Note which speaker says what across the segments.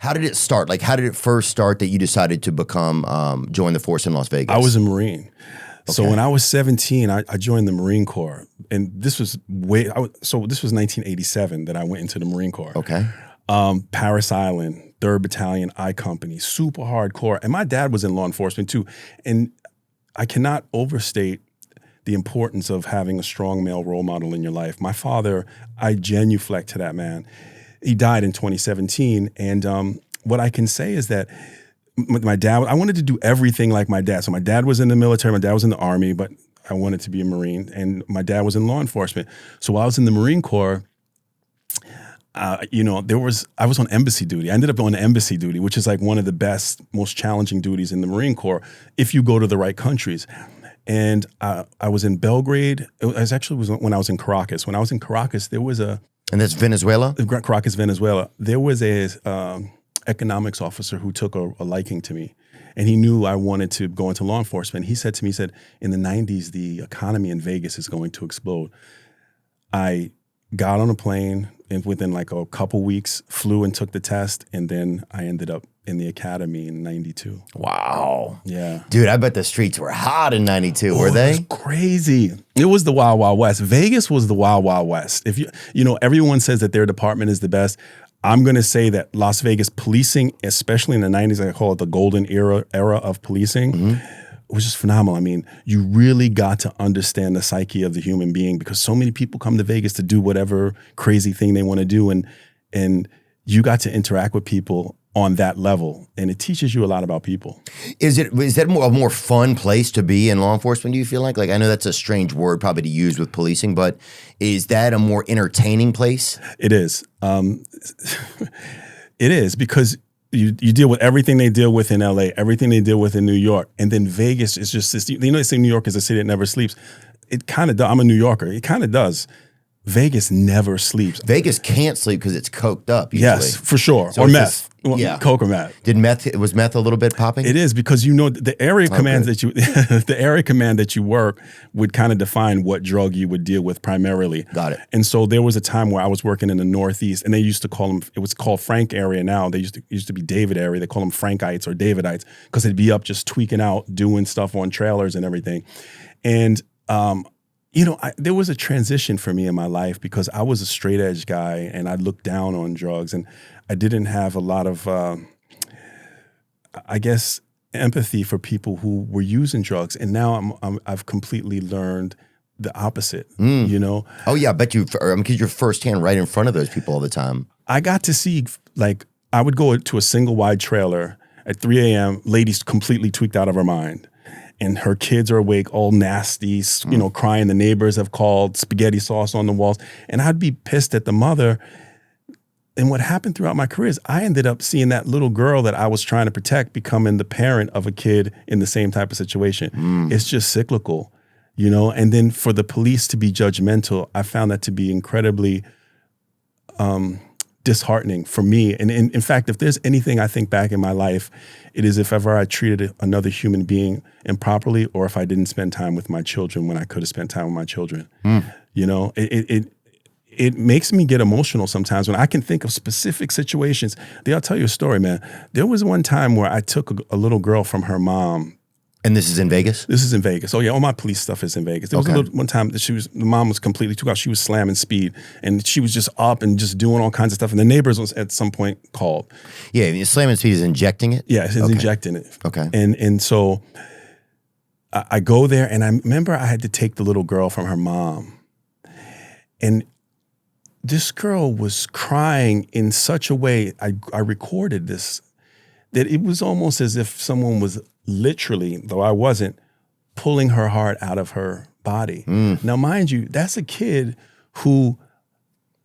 Speaker 1: How did it start? Like, how did it first start that you decided to join the force in Las Vegas?
Speaker 2: I was a Marine. So when I was 17, I joined the Marine Corps. And this was this was 1987 that I went into the Marine Corps.
Speaker 1: Okay.
Speaker 2: Paris Island, 3rd Battalion, I Company, super hardcore. And my dad was in law enforcement too. And I cannot overstate the importance of having a strong male role model in your life. My father, I genuflect to that man. He died in 2017. And what I can say is that my dad, I wanted to do everything like my dad. So my dad was in the military, my dad was in the Army, but I wanted to be a Marine. And my dad was in law enforcement. So while I was in the Marine Corps, I was on embassy duty. I ended up on embassy duty, which is like one of the best, most challenging duties in the Marine Corps if you go to the right countries. And I was in Belgrade. When I was in Caracas. When I was in Caracas, there was
Speaker 1: And that's Venezuela?
Speaker 2: Caracas, Venezuela. There was a economics officer who took a liking to me. And he knew I wanted to go into law enforcement. He said to me, in the 90s, the economy in Vegas is going to explode. I got on a plane and within like a couple weeks flew and took the test. And then I ended up in the academy in 92.
Speaker 1: Wow.
Speaker 2: Yeah.
Speaker 1: Dude, I bet the streets were hot in 92, were they?
Speaker 2: It was crazy. It was the Wild Wild West. Vegas was the Wild Wild West. If everyone says that their department is the best. I'm going to say that Las Vegas policing, especially in the 90s, I call it the golden era of policing, was just phenomenal. I mean, you really got to understand the psyche of the human being because so many people come to Vegas to do whatever crazy thing they want to do. And you got to interact with people on that level. And it teaches you a lot about people.
Speaker 1: Is that a more fun place to be in law enforcement, do you feel like? Like, I know that's a strange word probably to use with policing, but is that a more entertaining place?
Speaker 2: It is. It is because you deal with everything they deal with in LA, everything they deal with in New York. And then Vegas is just this, they say New York is a city that never sleeps. It kind of does. I'm a New Yorker. It kind of does. Vegas never sleeps.
Speaker 1: Vegas can't sleep because it's coked up usually.
Speaker 2: Yes, for sure.
Speaker 1: So
Speaker 2: or meth. Coke or meth.
Speaker 1: Was meth a little bit popping?
Speaker 2: It is because the area command the area command that you work would kind of define what drug you would deal with primarily.
Speaker 1: Got it.
Speaker 2: And so there was a time where I was working in the Northeast, and they used to call them. It was called Frank area now. They used to be David area. They call them Frankites or Davidites because they'd be up just tweaking out, doing stuff on trailers and everything. And there was a transition for me in my life because I was a straight edge guy and I looked down on drugs and I didn't have a lot of, empathy for people who were using drugs. And now I've completely learned the opposite,
Speaker 1: Oh yeah, I bet you, because you're firsthand right in front of those people all the time.
Speaker 2: I got to see, I would go to a single wide trailer at 3 a.m., ladies completely tweaked out of her mind. And her kids are awake, all nasty, crying. The neighbors have called, spaghetti sauce on the walls. And I'd be pissed at the mother. And what happened throughout my career is I ended up seeing that little girl that I was trying to protect becoming the parent of a kid in the same type of situation. It's just cyclical, And then for the police to be judgmental, I found that to be incredibly disheartening for me. And in fact, if there's anything I think back in my life, it is if ever I treated another human being improperly or if I didn't spend time with my children when I could have spent time with my children. It makes me get emotional sometimes when I can think of specific situations. I'll tell you a story, man. There was one time where I took a little girl from her mom.
Speaker 1: And this is in Vegas?
Speaker 2: This is in Vegas. Oh yeah, all my police stuff is in Vegas. There was one time that the mom was completely took out. She was slamming speed, and she was just up and just doing all kinds of stuff. And the neighbors was at some point called.
Speaker 1: Yeah, slamming speed is injecting it.
Speaker 2: Yeah, it's injecting it.
Speaker 1: Okay.
Speaker 2: And so I go there, and I remember I had to take the little girl from her mom, and this girl was crying in such a way. I recorded this that it was almost as if someone was literally, though I wasn't, pulling her heart out of her body. Now, mind you, that's a kid who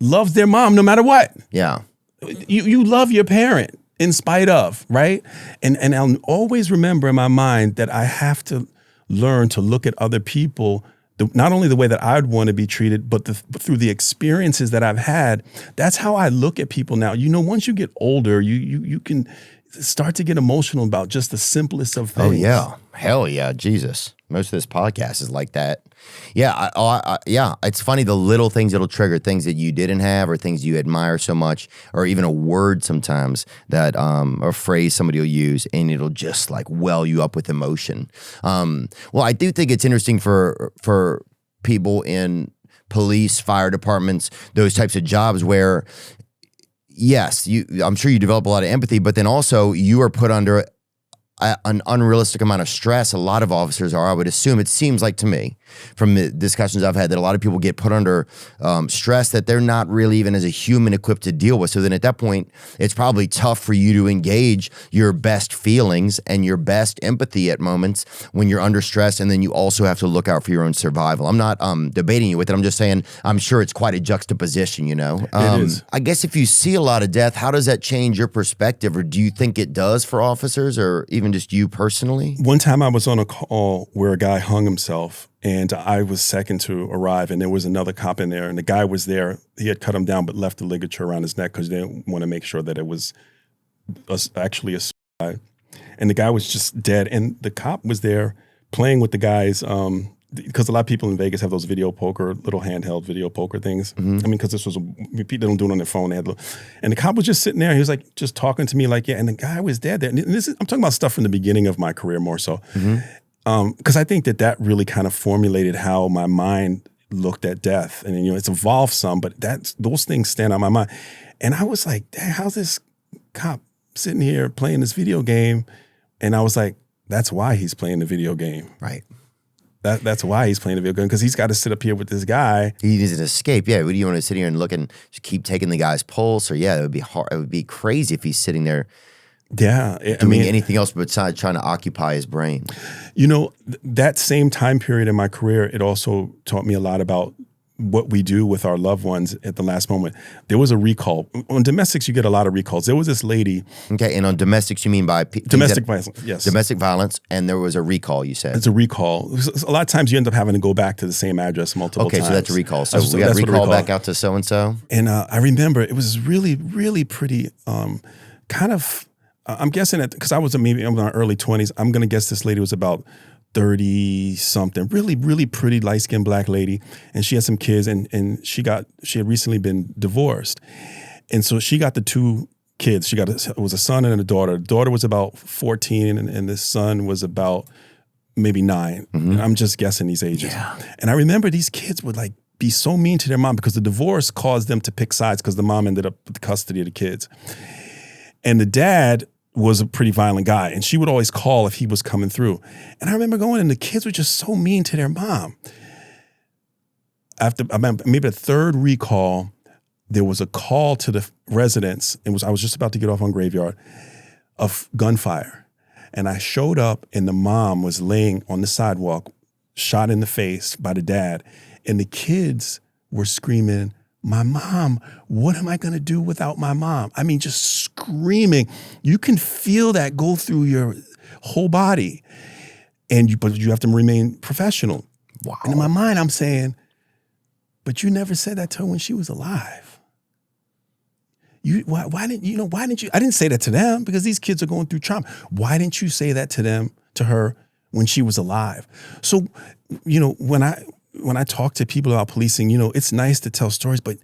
Speaker 2: loves their mom no matter what.
Speaker 1: Yeah.
Speaker 2: You love your parent in spite of, right? And I'll always remember in my mind that I have to learn to look at other people not only the way that I'd want to be treated, but through the experiences that I've had. That's how I look at people now. Once you get older, you can start to get emotional about just the simplest of things.
Speaker 1: Oh yeah, hell yeah, Jesus. Most of this podcast is like that. Yeah, yeah. It's funny the little things that'll trigger things that you didn't have, or things you admire so much, or even a word sometimes that or a phrase somebody will use, and it'll just like well you up with emotion. Well, I do think it's interesting for people in police, fire departments, those types of jobs where, yes, I'm sure you develop a lot of empathy, but then also you are put under an unrealistic amount of stress. A lot of officers are, I would assume. It seems like to me, from the discussions I've had, that a lot of people get put under stress that they're not really even as a human equipped to deal with. So then at that point, it's probably tough for you to engage your best feelings and your best empathy at moments when you're under stress, and then you also have to look out for your own survival. I'm not debating you with it. I'm just saying I'm sure it's quite a juxtaposition, you know?
Speaker 2: It is.
Speaker 1: I guess if you see a lot of death, how does that change your perspective, or do you think it does for officers, or even just you personally?
Speaker 2: One time I was on a call where a guy hung himself, and I was second to arrive, and there was another cop in there, and the guy was there. He had cut him down but left the ligature around his neck because they didn't want to make sure that it was actually a suicide. And the guy was just dead, and the cop was there playing with the guys because a lot of people in Vegas have those video poker, little handheld video poker things. I mean, because this was people don't do it on their phone. They had and the cop was just sitting there. He was like just talking to me like, yeah. And the guy was dead there. And I'm talking about stuff from the beginning of my career more so, because I think that really kind of formulated how my mind looked at death. And you know, it's evolved some, but those things stand out in my mind. And I was like, dang, how's this cop sitting here playing this video game? And I was like, that's why he's playing the video game,
Speaker 1: Right.
Speaker 2: That's why he's playing the video game, because he's got to sit up here with this guy.
Speaker 1: He needs an escape. Yeah, would you want to sit here and look and just keep taking the guy's pulse? Or yeah, it would be hard. It would be crazy if he's sitting there doing anything else besides trying to occupy his brain.
Speaker 2: You know, that same time period in my career, it also taught me a lot about what we do with our loved ones at the last moment. There was a recall. On domestics, you get a lot of recalls. There was this lady.
Speaker 1: Okay, and on domestics, you mean by
Speaker 2: domestic violence? Yes,
Speaker 1: domestic violence, and there was a recall. You said
Speaker 2: it's a recall. A lot of times, you end up having to go back to the same address multiple times.
Speaker 1: Okay, so that's a recall. So we got to recall back out to so and so.
Speaker 2: And I remember it was really, really pretty. Kind of, I'm guessing that because I'm in my early 20s. I'm gonna guess this lady was about 30-something, really, really pretty light-skinned black lady, and she had some kids, and she had recently been divorced, and so she got the two kids. It was a son and a daughter. The daughter was about 14, and the son was about maybe 9. And I'm just guessing these ages. Yeah. And I remember these kids would like be so mean to their mom because the divorce caused them to pick sides because the mom ended up with the custody of the kids, and the dad was a pretty violent guy, and she would always call if he was coming through. And I remember going, and the kids were just so mean to their mom. After maybe the third recall, there was a call to the residence. I was just about to get off on Graveyard of gunfire. And I showed up, and the mom was laying on the sidewalk, shot in the face by the dad. And the kids were screaming, "My mom, what am I going to do without my mom?" I mean, just screaming. You can feel that go through your whole body. But you have to remain professional.
Speaker 1: Wow.
Speaker 2: And in my mind, I'm saying, but you never said that to her when she was alive. Why didn't you? I didn't say that to them because these kids are going through trauma. Why didn't you say that to her when she was alive? So, you know, when I talk to people about policing, you know, it's nice to tell stories, but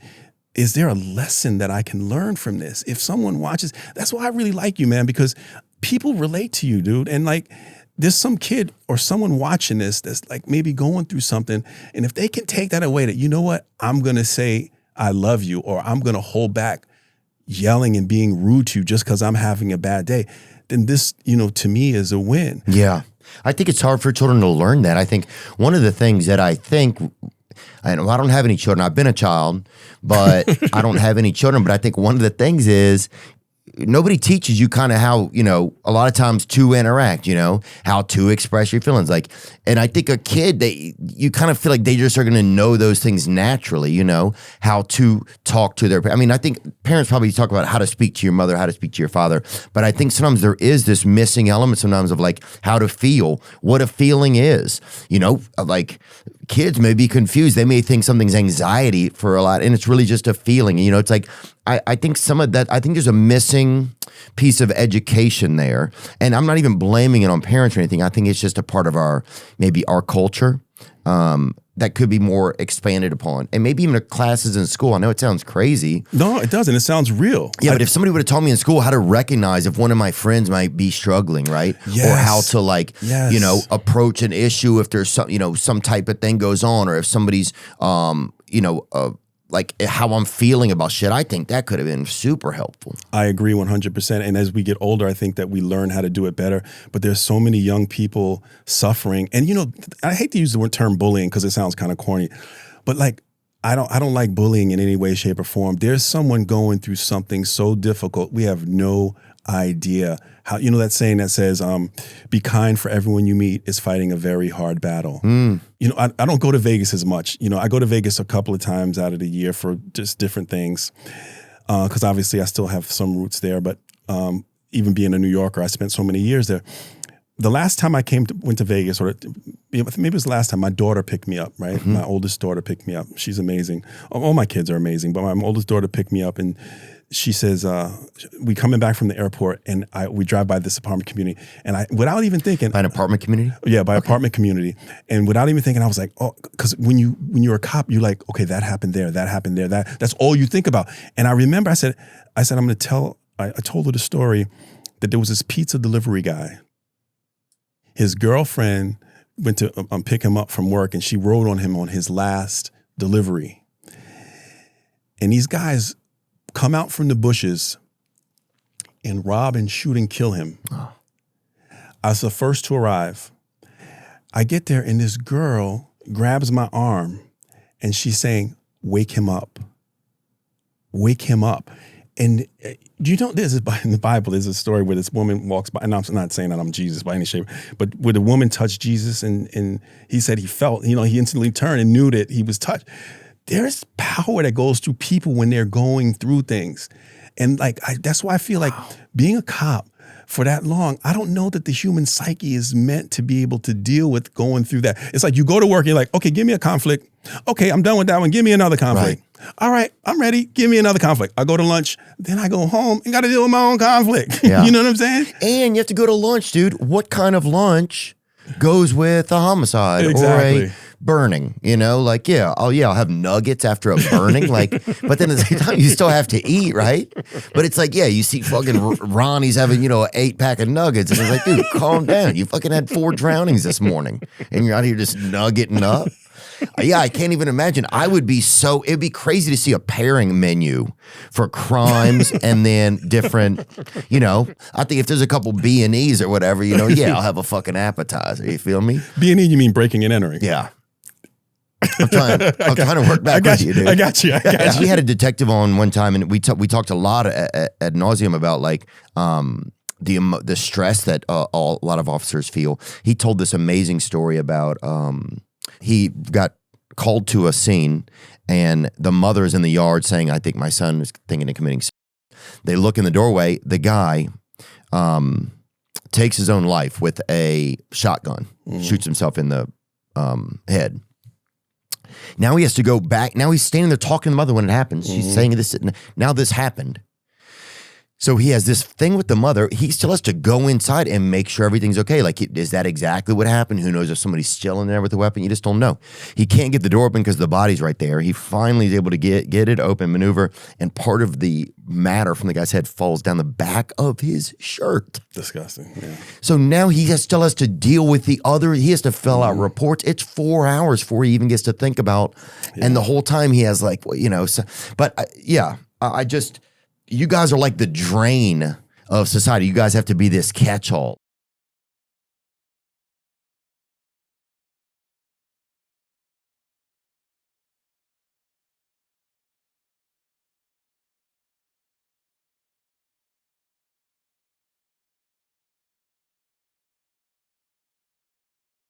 Speaker 2: is there a lesson that I can learn from this? If someone watches, that's why I really like you, man, because people relate to you, dude. And like, there's some kid or someone watching this that's like maybe going through something. And if they can take that away, that, you know what, I'm going to say, I love you, or I'm going to hold back yelling and being rude to you just because I'm having a bad day, then this, you know, to me is a win.
Speaker 1: Yeah. I think it's hard for children to learn that. I think one of the things that I don't have any children. I've been a child, but I don't have any children. But I think one of the things is nobody teaches you kind of how, you know, a lot of times to interact, you know, how to express your feelings. Like, and I think a kid, you kind of feel like they just are going to know those things naturally, you know, how to talk to I mean, I think parents probably talk about how to speak to your mother, how to speak to your father. But I think sometimes there is this missing element sometimes of like how to feel, what a feeling is, you know, like, kids may be confused. They may think something's anxiety for a lot, and it's really just a feeling. You know, it's like, I think some of that, I think there's a missing piece of education there. And I'm not even blaming it on parents or anything. I think it's just a part of maybe our culture that could be more expanded upon. And maybe even classes in school. I know it sounds crazy.
Speaker 2: No, it doesn't. It sounds real.
Speaker 1: Yeah, but if somebody would have taught me in school how to recognize if one of my friends might be struggling, right?
Speaker 2: Yes.
Speaker 1: Or how to
Speaker 2: Yes.
Speaker 1: you know, approach an issue if there's some, you know, some type of thing goes on, or if somebody's, you know, like how I'm feeling about shit, I think that could have been super helpful.
Speaker 2: I agree 100%. And as we get older, I think that we learn how to do it better. But there's so many young people suffering. And, you know, I hate to use the term bullying because it sounds kind of corny, but like, I don't like bullying in any way, shape, or form. There's someone going through something so difficult. We have no idea how, you know, that saying that says, be kind, for everyone you meet is fighting a very hard battle. You know, I don't go to Vegas as much. You know, I go to Vegas a couple of times out of the year for just different things. Because obviously I still have some roots there. But even being a New Yorker, I spent so many years there. The last time I went to Vegas, or maybe it was the last time, my daughter picked me up, right? Mm-hmm. My oldest daughter picked me up. She's amazing. All my kids are amazing, but my oldest daughter picked me up, and she says, we coming back from the airport, and we drive by this apartment community, and without even thinking.
Speaker 1: By an apartment community?
Speaker 2: Yeah, by apartment community. And without even thinking, I was like, oh, because when you're a cop, you're like, okay, that happened there, that's all you think about. And I remember I said, I'm going to tell, I told her the story that there was this pizza delivery guy. His girlfriend went to pick him up from work, and she rode on him on his last delivery. And these guys come out from the bushes and rob and shoot and kill him. Oh. I was the first to arrive. I get there, and this girl grabs my arm, and she's saying, wake him up. Wake him up. And do you know, this is in the Bible, there's a story where this woman walks by, and I'm not saying that I'm Jesus by any shape, but where the woman touched Jesus, and he said he felt, you know, he instantly turned and knew that he was touched. There's power that goes through people when they're going through things. And like, that's why I feel like being a cop for that long, I don't know that the human psyche is meant to be able to deal with going through that. It's like you go to work, you're like, okay, give me a conflict. Okay, I'm done with that one. Give me another conflict. Right. All right, I'm ready. Give me another conflict. I go to lunch, then I go home and got to deal with my own conflict. Yeah. You know what I'm saying?
Speaker 1: And you have to go to lunch, dude. What kind of lunch goes with a homicide
Speaker 2: exactly.
Speaker 1: or a burning? You know, like, I'll have nuggets after a burning, like, but then at the same time, you still have to eat, right? But it's like, you see fucking Ronnie's having, you know, an 8-pack of nuggets, and it's like, dude, calm down. You fucking had 4 drownings this morning, and you're out here just nuggeting up. I can't even imagine. It'd be crazy to see a pairing menu for crimes and then different, you know, I think if there's a couple B&Es or whatever, you know, I'll have a fucking appetizer. You feel me?
Speaker 2: B&E, you mean breaking and entering?
Speaker 1: Yeah. I'm trying to work back with you, dude.
Speaker 2: I got you.
Speaker 1: We had a detective on one time, and we talked a lot at nauseum about like the stress that a lot of officers feel. He told this amazing story about he got called to a scene, and the mother is in the yard saying, I think my son is thinking of committing suicide. They look in the doorway. The guy takes his own life with a shotgun, shoots himself in the head. Now he has to go back. Now he's standing there talking to the mother when it happens. She's saying this. Now this happened. So he has this thing with the mother. He still has to go inside and make sure everything's okay. Like, is that exactly what happened? Who knows if somebody's still in there with a weapon? You just don't know. He can't get the door open because the body's right there. He finally is able to get it open, maneuver, and part of the matter from the guy's head falls down the back of his shirt.
Speaker 2: Disgusting, yeah.
Speaker 1: So now still has to deal with he has to fill out reports. It's 4 hours before he even gets to think about, and the whole time he has like, you know, I just... You guys are like the drain of society. You guys have to be this catch-all.